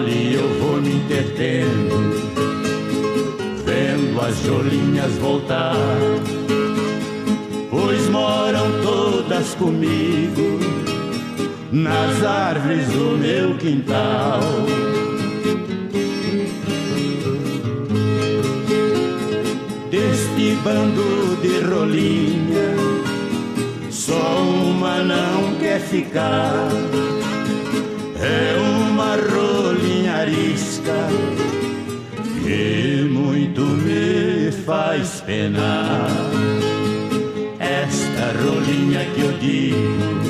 ali eu vou me entretendo, vendo as jolinhas voltar, pois moram todas comigo nas árvores do meu quintal. Deste bando de rolinha, só uma não quer ficar. É uma rolinha arisca que muito me faz penar. Esta rolinha que eu digo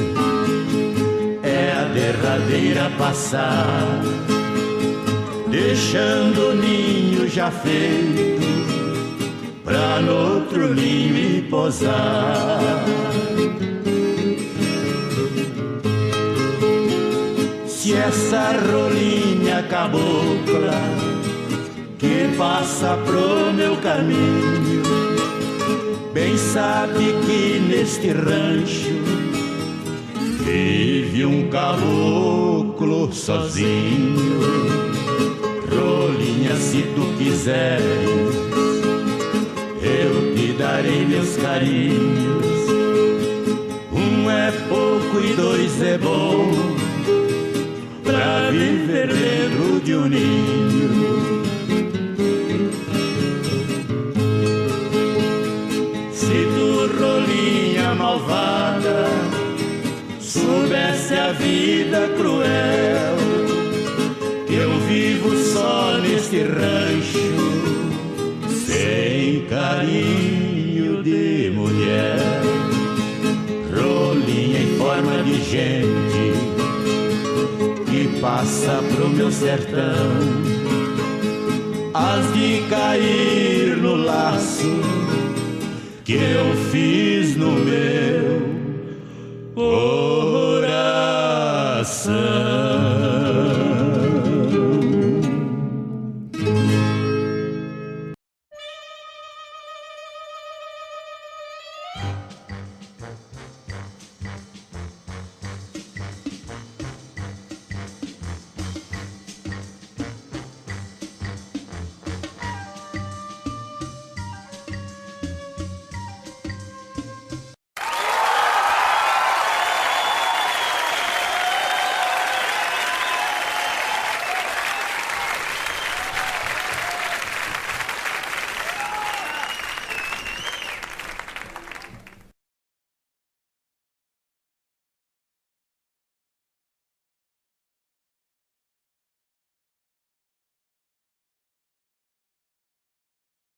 é a derradeira a passar, deixando o ninho já feito pra no outro ninho me posar. Se essa rolinha cabocla que passa pro meu caminho bem sabe que neste rancho vive um caboclo sozinho. Rolinha, se tu quiseres, eu te darei meus carinhos. Um é pouco e dois é bom pra viver dentro de um ninho. Se tu, rolinha malvada, soubesse a vida cruel que eu vivo só neste rancho, sem carinho de mulher. Rolinha em forma de gente que passa pro meu sertão, hás de cair no laço que eu fiz no meu coração.